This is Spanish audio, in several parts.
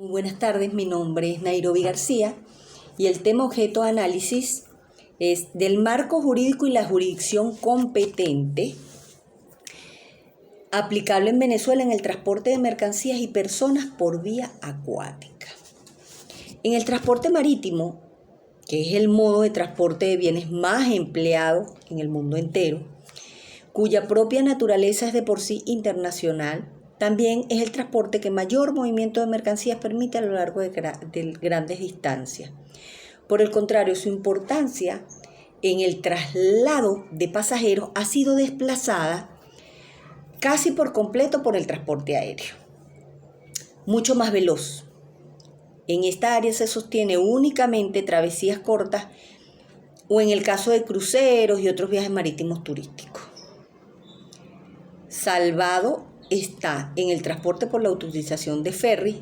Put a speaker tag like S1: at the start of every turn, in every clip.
S1: Muy buenas tardes, mi nombre es Nairobi García y el tema objeto de análisis es del marco jurídico y la jurisdicción competente aplicable en Venezuela en el transporte de mercancías y personas por vía acuática. En el transporte marítimo, que es el modo de transporte de bienes más empleado en el mundo entero, cuya propia naturaleza es de por sí internacional, también es el transporte que mayor movimiento de mercancías permite a lo largo de grandes distancias. Por el contrario, su importancia en el traslado de pasajeros ha sido desplazada casi por completo por el transporte aéreo, mucho más veloz. En esta área se sostiene únicamente travesías cortas o en el caso de cruceros y otros viajes marítimos turísticos. Salvado está en el transporte por la utilización de ferry,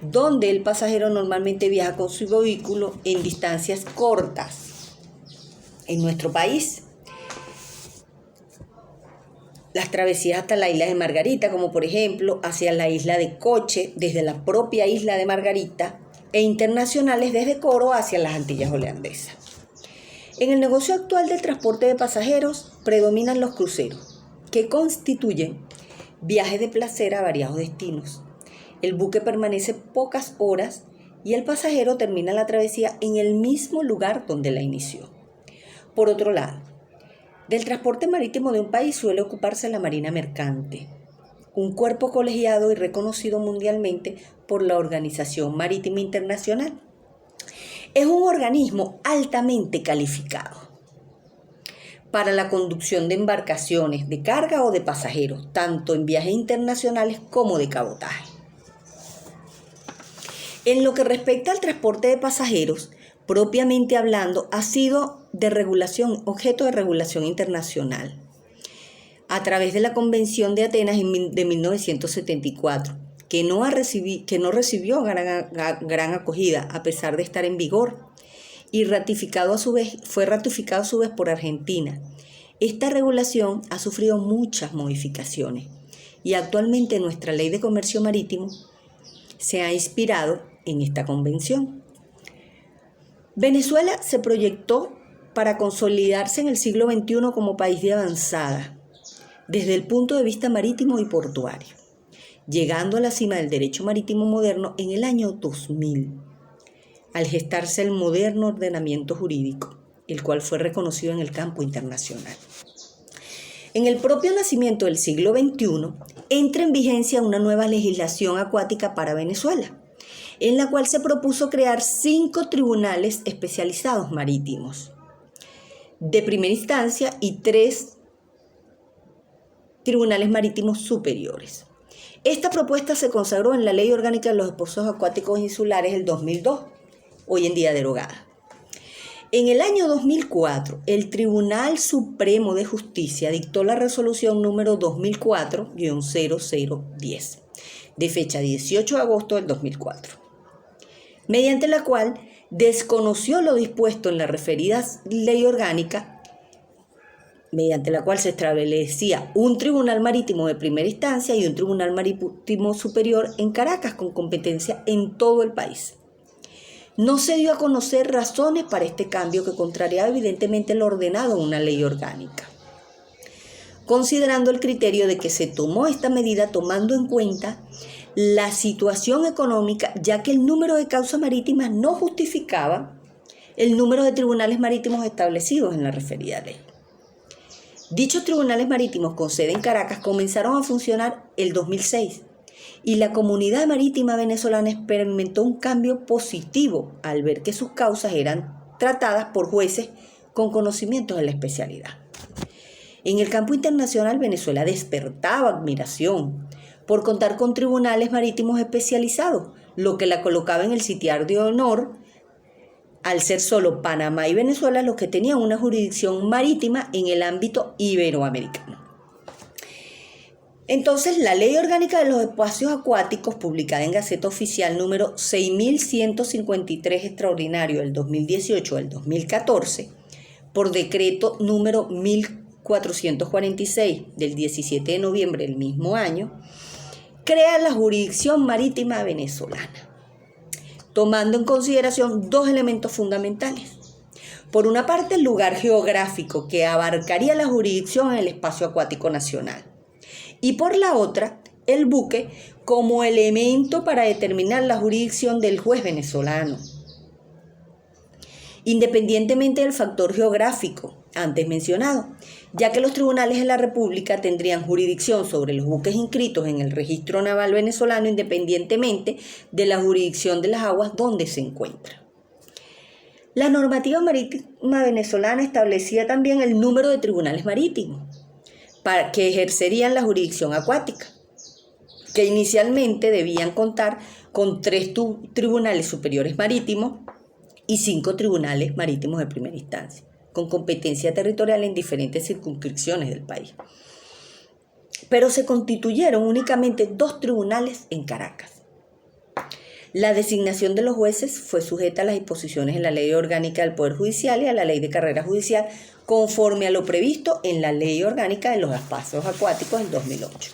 S1: donde el pasajero normalmente viaja con su vehículo en distancias cortas. En nuestro país, las travesías hasta la isla de Margarita, como por ejemplo hacia la isla de Coche, desde la propia isla de Margarita, e internacionales desde Coro hacia las Antillas Holandesas. En el negocio actual del transporte de pasajeros predominan los cruceros, que constituyen viajes de placer a variados destinos. El buque permanece pocas horas y el pasajero termina la travesía en el mismo lugar donde la inició. Por otro lado, del transporte marítimo de un país suele ocuparse la Marina Mercante, un cuerpo colegiado y reconocido mundialmente por la Organización Marítima Internacional. Es un organismo altamente calificado para la conducción de embarcaciones de carga o de pasajeros, tanto en viajes internacionales como de cabotaje. En lo que respecta al transporte de pasajeros, propiamente hablando, ha sido objeto de regulación internacional a través de la Convención de Atenas de 1974, que no recibió gran acogida a pesar de estar en vigor, y fue ratificado a su vez por Argentina. Esta regulación ha sufrido muchas modificaciones y actualmente nuestra Ley de Comercio Marítimo se ha inspirado en esta convención. Venezuela se proyectó para consolidarse en el siglo XXI como país de avanzada, desde el punto de vista marítimo y portuario, llegando a la cima del derecho marítimo moderno en el año 2000. Al gestarse el moderno ordenamiento jurídico, el cual fue reconocido en el campo internacional. En el propio nacimiento del siglo XXI, entra en vigencia una nueva legislación acuática para Venezuela, en la cual se propuso crear 5 tribunales especializados marítimos de primera instancia y 3 tribunales marítimos superiores. Esta propuesta se consagró en la Ley Orgánica de los Espacios Acuáticos Insulares del 2002, hoy en día derogada. En el año 2004, el Tribunal Supremo de Justicia dictó la resolución número 2004-0010, de fecha 18 de agosto del 2004, mediante la cual desconoció lo dispuesto en la referida ley orgánica, mediante la cual se establecía un tribunal marítimo de primera instancia y un tribunal marítimo superior en Caracas con competencia en todo el país. No se dio a conocer razones para este cambio que contrariaba evidentemente lo ordenado en una ley orgánica, considerando el criterio de que se tomó esta medida tomando en cuenta la situación económica, ya que el número de causas marítimas no justificaba el número de tribunales marítimos establecidos en la referida ley. Dichos tribunales marítimos con sede en Caracas comenzaron a funcionar el 2006 y la comunidad marítima venezolana experimentó un cambio positivo al ver que sus causas eran tratadas por jueces con conocimientos de la especialidad. En el campo internacional, Venezuela despertaba admiración por contar con tribunales marítimos especializados, lo que la colocaba en el sitial de honor, al ser solo Panamá y Venezuela los que tenían una jurisdicción marítima en el ámbito iberoamericano. Entonces, la Ley Orgánica de los Espacios Acuáticos, publicada en Gaceta Oficial número 6153 extraordinario del 2018 del 2014, por decreto número 1446 del 17 de noviembre del mismo año, crea la jurisdicción marítima venezolana. tomando en consideración dos elementos fundamentales. Por una parte, el lugar geográfico que abarcaría la jurisdicción en el espacio acuático nacional. Y por la otra, el buque como elemento para determinar la jurisdicción del juez venezolano. Independientemente del factor geográfico antes mencionado, ya que los tribunales de la República tendrían jurisdicción sobre los buques inscritos en el registro naval venezolano independientemente de la jurisdicción de las aguas donde se encuentra. La normativa marítima venezolana establecía también el número de tribunales marítimos que ejercerían la jurisdicción acuática, que inicialmente debían contar con 3 tribunales superiores marítimos y 5 tribunales marítimos de primera instancia, con competencia territorial en diferentes circunscripciones del país. Pero se constituyeron únicamente 2 tribunales en Caracas. La designación de los jueces fue sujeta a las disposiciones en la Ley Orgánica del Poder Judicial y a la Ley de Carrera Judicial, conforme a lo previsto en la Ley Orgánica de los Espacios Acuáticos del 2008.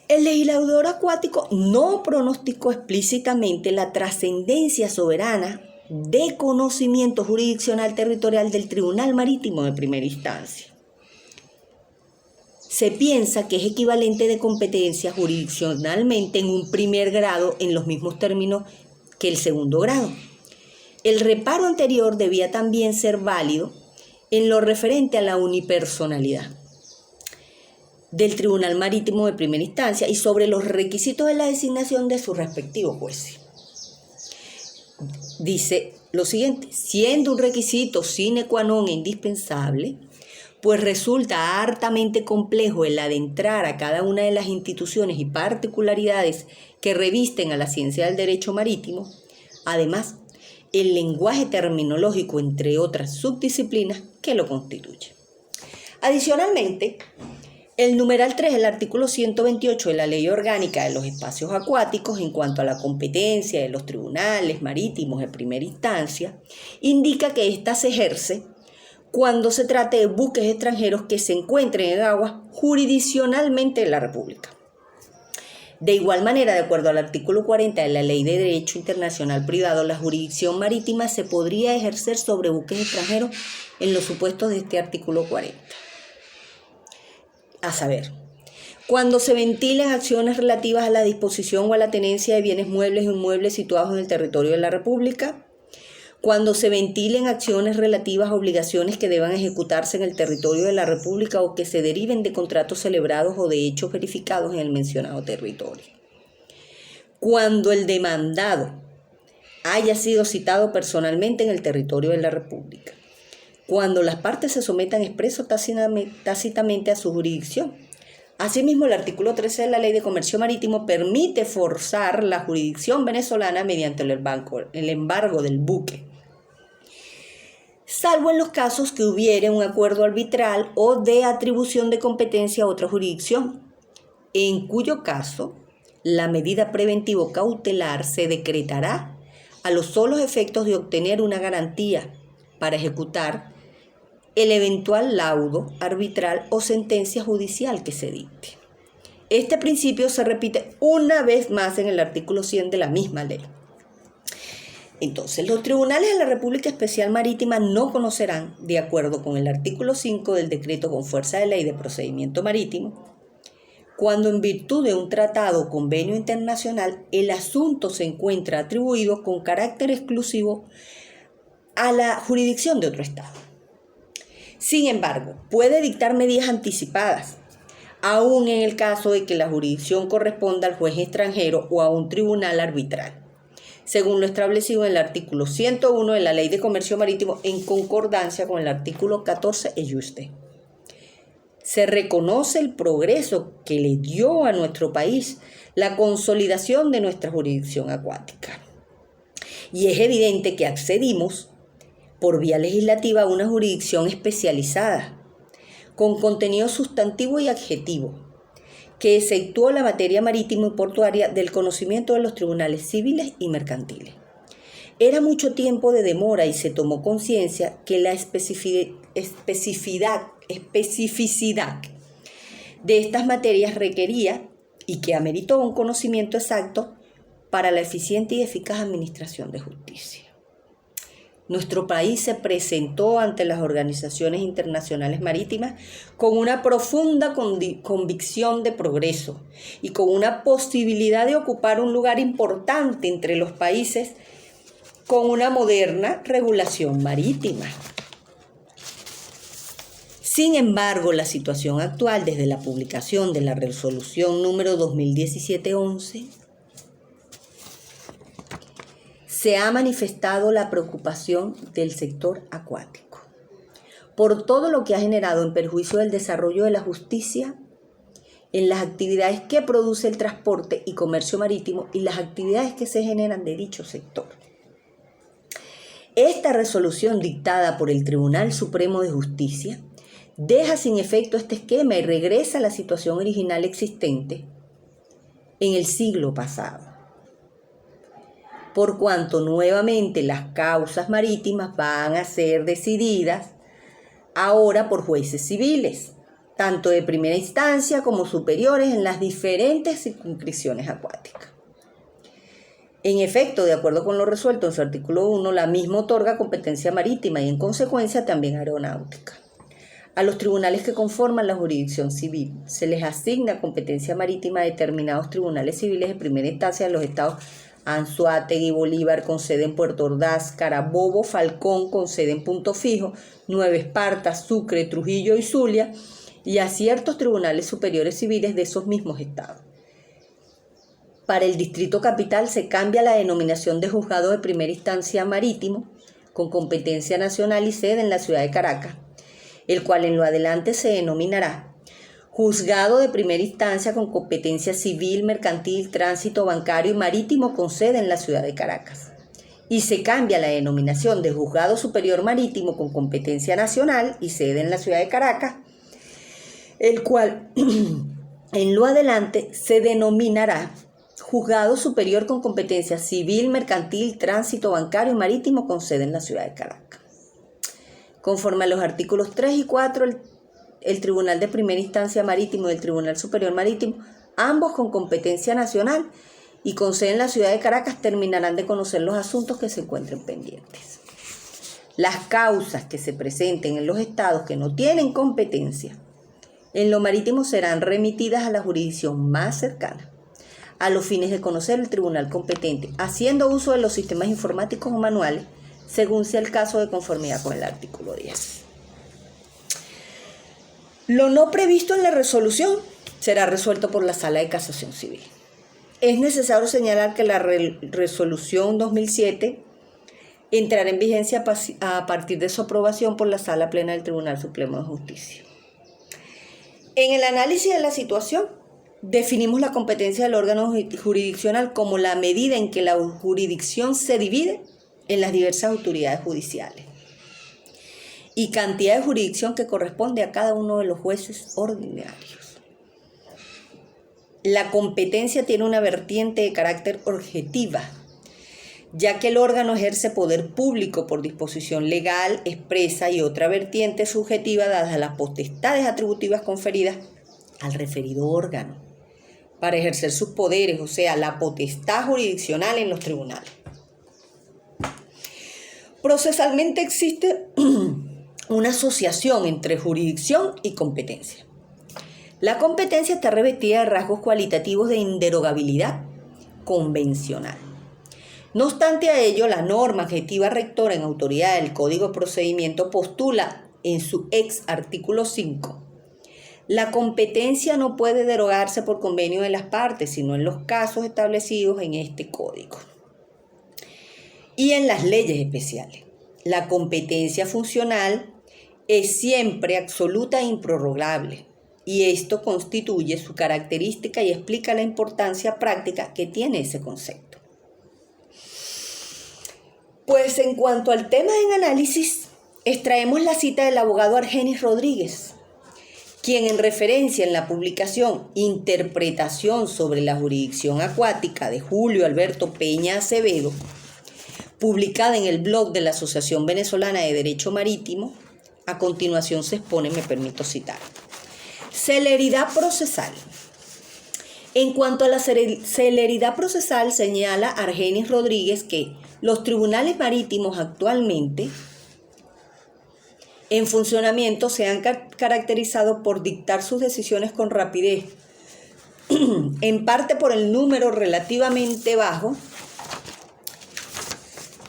S1: El legislador acuático no pronosticó explícitamente la trascendencia soberana de conocimiento jurisdiccional territorial del Tribunal Marítimo de primera instancia. Se piensa que es equivalente de competencia jurisdiccionalmente en un primer grado en los mismos términos que el segundo grado. El reparo anterior debía también ser válido en lo referente a la unipersonalidad del Tribunal Marítimo de primera instancia y sobre los requisitos de la designación de sus respectivos jueces. Dice lo siguiente: siendo un requisito sine qua non e indispensable, pues resulta hartamente complejo el adentrar a cada una de las instituciones y particularidades que revisten a la ciencia del derecho marítimo. Además, el lenguaje terminológico, entre otras subdisciplinas, que lo constituye. Adicionalmente, el numeral 3 del artículo 128 de la Ley Orgánica de los Espacios Acuáticos, en cuanto a la competencia de los tribunales marítimos de primera instancia, indica que ésta se ejerce cuando se trate de buques extranjeros que se encuentren en aguas jurisdiccionalmente de la República. De igual manera, de acuerdo al artículo 40 de la Ley de Derecho Internacional Privado, la jurisdicción marítima se podría ejercer sobre buques extranjeros en los supuestos de este artículo 40. A saber, cuando se ventilen acciones relativas a la disposición o a la tenencia de bienes muebles o inmuebles situados en el territorio de la República, cuando se ventilen acciones relativas a obligaciones que deban ejecutarse en el territorio de la República o que se deriven de contratos celebrados o de hechos verificados en el mencionado territorio. Cuando el demandado haya sido citado personalmente en el territorio de la República. Cuando las partes se sometan expreso tácitamente a su jurisdicción. Asimismo, el artículo 13 de la Ley de Comercio Marítimo permite forzar la jurisdicción venezolana mediante el embargo del buque, salvo en los casos que hubiere un acuerdo arbitral o de atribución de competencia a otra jurisdicción, en cuyo caso la medida preventivo cautelar se decretará a los solos efectos de obtener una garantía para ejecutar el eventual laudo arbitral o sentencia judicial que se dicte. Este principio se repite una vez más en el artículo 100 de la misma ley. Entonces, los tribunales de la República Especial Marítima no conocerán, de acuerdo con el artículo 5 del decreto con fuerza de ley de procedimiento marítimo, cuando en virtud de un tratado o convenio internacional el asunto se encuentra atribuido con carácter exclusivo a la jurisdicción de otro Estado. Sin embargo, puede dictar medidas anticipadas, aun en el caso de que la jurisdicción corresponda al juez extranjero o a un tribunal arbitral, según lo establecido en el artículo 101 de la Ley de Comercio Marítimo, en concordancia con el artículo 14 Ejusde. Se reconoce el progreso que le dio a nuestro país la consolidación de nuestra jurisdicción acuática. Y es evidente que accedimos por vía legislativa a una jurisdicción especializada, con contenido sustantivo y adjetivo, que exceptuó la materia marítima y portuaria del conocimiento de los tribunales civiles y mercantiles. Era mucho tiempo de demora y se tomó conciencia que la especificidad de estas materias requería y que ameritó un conocimiento exacto para la eficiente y eficaz administración de justicia. Nuestro país se presentó ante las organizaciones internacionales marítimas con una profunda convicción de progreso y con una posibilidad de ocupar un lugar importante entre los países con una moderna regulación marítima. Sin embargo, la situación actual, desde la publicación de la resolución número 2017-11, se ha manifestado la preocupación del sector acuático por todo lo que ha generado en perjuicio del desarrollo de la justicia en las actividades que produce el transporte y comercio marítimo y las actividades que se generan de dicho sector. Esta resolución dictada por el Tribunal Supremo de Justicia deja sin efecto este esquema y regresa a la situación original existente en el siglo pasado, por cuanto nuevamente las causas marítimas van a ser decididas ahora por jueces civiles, tanto de primera instancia como superiores en las diferentes circunscripciones acuáticas. En efecto, de acuerdo con lo resuelto en su artículo 1, la misma otorga competencia marítima y en consecuencia también aeronáutica. A los tribunales que conforman la jurisdicción civil se les asigna competencia marítima a determinados tribunales civiles de primera instancia de los estados Anzoátegui, Bolívar con sede en Puerto Ordaz, Carabobo, Falcón con sede en Punto Fijo, Nueva Esparta, Sucre, Trujillo y Zulia, y a ciertos tribunales superiores civiles de esos mismos estados. Para el Distrito Capital se cambia la denominación de juzgado de primera instancia marítimo con competencia nacional y sede en la ciudad de Caracas, el cual en lo adelante se denominará Juzgado de Primera Instancia con competencia civil, mercantil, tránsito bancario y marítimo con sede en la ciudad de Caracas. Y se cambia la denominación de Juzgado Superior Marítimo con competencia nacional y sede en la ciudad de Caracas, el cual en lo adelante se denominará Juzgado Superior con competencia civil, mercantil, tránsito bancario y marítimo con sede en la ciudad de Caracas. Conforme a los artículos 3 y 4, el Tribunal de Primera Instancia Marítimo y el Tribunal Superior Marítimo, ambos con competencia nacional y con sede en la ciudad de Caracas, terminarán de conocer los asuntos que se encuentren pendientes. Las causas que se presenten en los estados que no tienen competencia en lo marítimo serán remitidas a la jurisdicción más cercana, a los fines de conocer el tribunal competente, haciendo uso de los sistemas informáticos o manuales, según sea el caso de conformidad con el artículo 10. Lo no previsto en la resolución será resuelto por la Sala de Casación Civil. Es necesario señalar que la resolución 2007 entrará en vigencia a partir de su aprobación por la Sala Plena del Tribunal Supremo de Justicia. En el análisis de la situación, definimos la competencia del órgano jurisdiccional como la medida en que la jurisdicción se divide en las diversas autoridades judiciales y cantidad de jurisdicción que corresponde a cada uno de los jueces ordinarios. La competencia tiene una vertiente de carácter objetiva, ya que el órgano ejerce poder público por disposición legal expresa y otra vertiente subjetiva dadas las potestades atributivas conferidas al referido órgano para ejercer sus poderes, o sea, la potestad jurisdiccional en los tribunales. Procesalmente existe una asociación entre jurisdicción y competencia. La competencia está revestida de rasgos cualitativos de inderogabilidad convencional. No obstante a ello, la norma adjetiva rectora en autoridad del Código de Procedimiento postula en su ex artículo 5, la competencia no puede derogarse por convenio de las partes, sino en los casos establecidos en este código y en las leyes especiales. La competencia funcional es siempre absoluta e improrrogable, y esto constituye su característica y explica la importancia práctica que tiene ese concepto. Pues en cuanto al tema en análisis, extraemos la cita del abogado Argenis Rodríguez, quien en referencia en la publicación Interpretación sobre la jurisdicción acuática de Julio Alberto Peña Acevedo, publicada en el blog de la Asociación Venezolana de Derecho Marítimo, a continuación se expone, me permito citar. Celeridad procesal. En cuanto a la celeridad procesal, señala Argenis Rodríguez que los tribunales marítimos actualmente en funcionamiento se han caracterizado por dictar sus decisiones con rapidez, en parte por el número relativamente bajo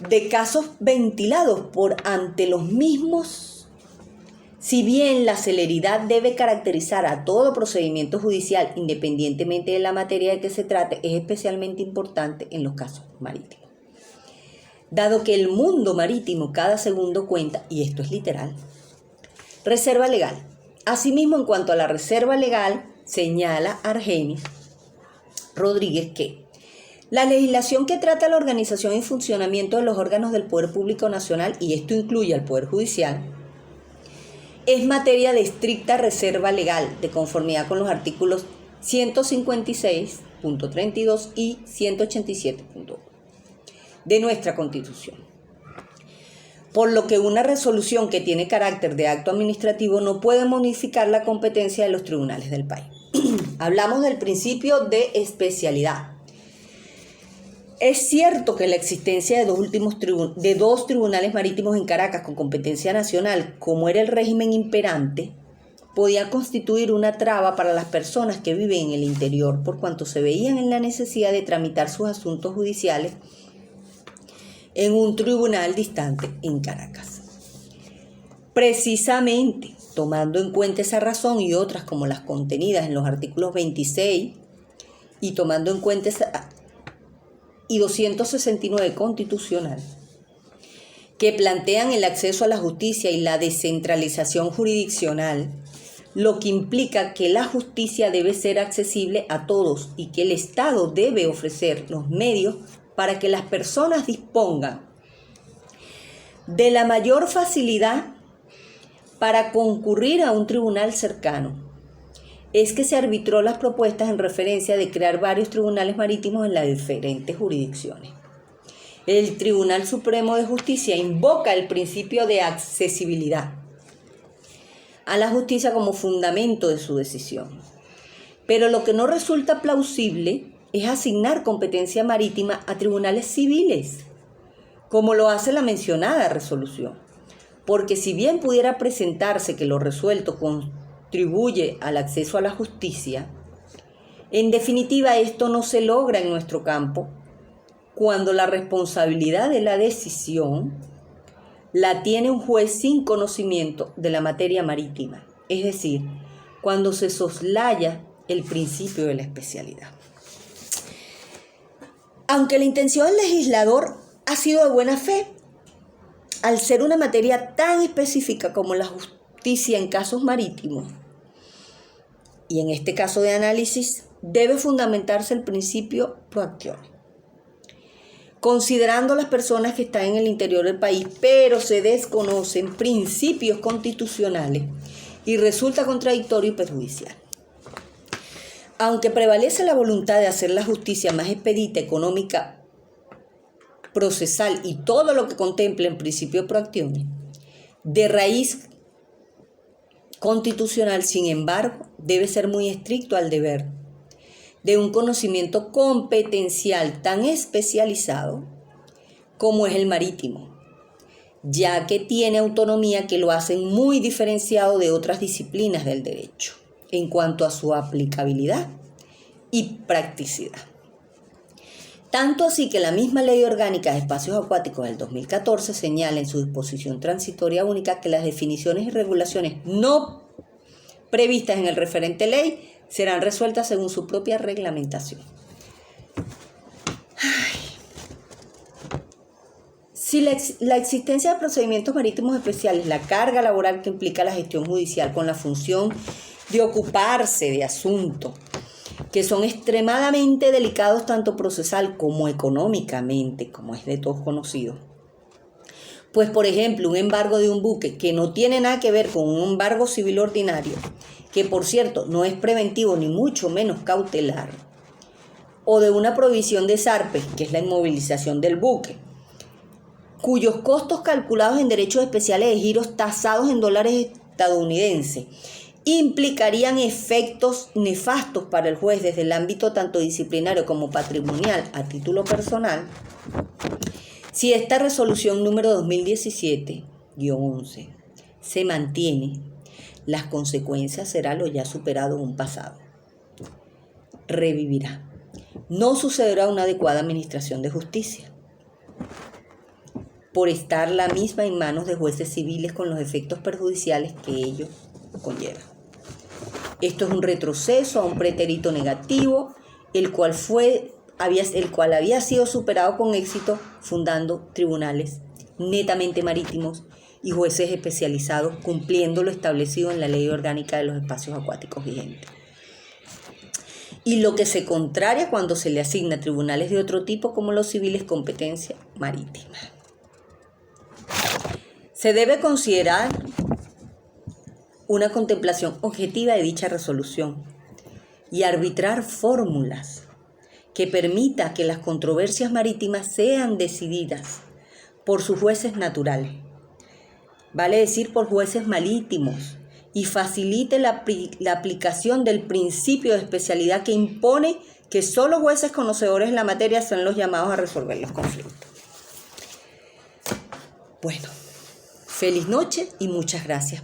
S1: de casos ventilados por ante los mismos. Si bien la celeridad debe caracterizar a todo procedimiento judicial, independientemente de la materia de que se trate, es especialmente importante en los casos marítimos. Dado que el mundo marítimo cada segundo cuenta, y esto es literal. Reserva legal. Asimismo, en cuanto a la reserva legal, señala Argenis Rodríguez que la legislación que trata la organización y funcionamiento de los órganos del Poder Público Nacional, y esto incluye al Poder Judicial, es materia de estricta reserva legal, de conformidad con los artículos 156.32 y 187.1 de nuestra Constitución. Por lo que una resolución que tiene carácter de acto administrativo no puede modificar la competencia de los tribunales del país. Hablamos del principio de especialidad. Es cierto que la existencia de dos tribunales marítimos en Caracas con competencia nacional, como era el régimen imperante, podía constituir una traba para las personas que viven en el interior, por cuanto se veían en la necesidad de tramitar sus asuntos judiciales en un tribunal distante en Caracas. Precisamente, tomando en cuenta esa razón y otras como las contenidas en los artículos 26 y tomando en cuenta y 269 constitucional, que plantean el acceso a la justicia y la descentralización jurisdiccional, lo que implica que la justicia debe ser accesible a todos y que el Estado debe ofrecer los medios para que las personas dispongan de la mayor facilidad para concurrir a un tribunal cercano. Es que se arbitró las propuestas en referencia de crear varios tribunales marítimos en las diferentes jurisdicciones. El Tribunal Supremo de Justicia invoca el principio de accesibilidad a la justicia como fundamento de su decisión. Pero lo que no resulta plausible es asignar competencia marítima a tribunales civiles, como lo hace la mencionada resolución. Porque si bien pudiera presentarse que lo resuelto contribuye al acceso a la justicia, en definitiva esto no se logra en nuestro campo cuando la responsabilidad de la decisión la tiene un juez sin conocimiento de la materia marítima, es decir, cuando se soslaya el principio de la especialidad. Aunque la intención del legislador ha sido de buena fe, al ser una materia tan específica como la justicia en casos marítimos, y en este caso de análisis, debe fundamentarse el principio proactione. Considerando las personas que están en el interior del país, pero se desconocen principios constitucionales y resulta contradictorio y perjudicial. Aunque prevalece la voluntad de hacer la justicia más expedita, económica, procesal y todo lo que contemple en principio proactione, de raíz constitucional, sin embargo, debe ser muy estricto al deber de un conocimiento competencial tan especializado como es el marítimo, ya que tiene autonomía que lo hacen muy diferenciado de otras disciplinas del derecho en cuanto a su aplicabilidad y practicidad. Tanto así que la misma Ley Orgánica de Espacios Acuáticos del 2014 señala en su disposición transitoria única que las definiciones y regulaciones no previstas en el referente ley serán resueltas según su propia reglamentación. Si la existencia de procedimientos marítimos especiales, la carga laboral que implica la gestión judicial con la función de ocuparse de asuntos que son extremadamente delicados tanto procesal como económicamente, como es de todos conocido. Pues, por ejemplo, un embargo de un buque que no tiene nada que ver con un embargo civil ordinario, que por cierto no es preventivo ni mucho menos cautelar, o de una provisión de zarpe, que es la inmovilización del buque, cuyos costos calculados en derechos especiales de giros tasados en dólares estadounidenses implicarían efectos nefastos para el juez desde el ámbito tanto disciplinario como patrimonial a título personal, si esta resolución número 2017-11 se mantiene, las consecuencias será lo ya superado en un pasado. Revivirá. No sucederá una adecuada administración de justicia, por estar la misma en manos de jueces civiles con los efectos perjudiciales que ello conlleva. Esto es un retroceso a un pretérito negativo, el cual había sido superado con éxito fundando tribunales netamente marítimos y jueces especializados cumpliendo lo establecido en la Ley Orgánica de los Espacios Acuáticos vigente. Y lo que se contraria cuando se le asigna tribunales de otro tipo como los civiles competencia marítima. Se debe considerar una contemplación objetiva de dicha resolución y arbitrar fórmulas que permita que las controversias marítimas sean decididas por sus jueces naturales, vale decir por jueces marítimos, y facilite la aplicación del principio de especialidad que impone que solo jueces conocedores de la materia son los llamados a resolver los conflictos. Bueno, feliz noche y muchas gracias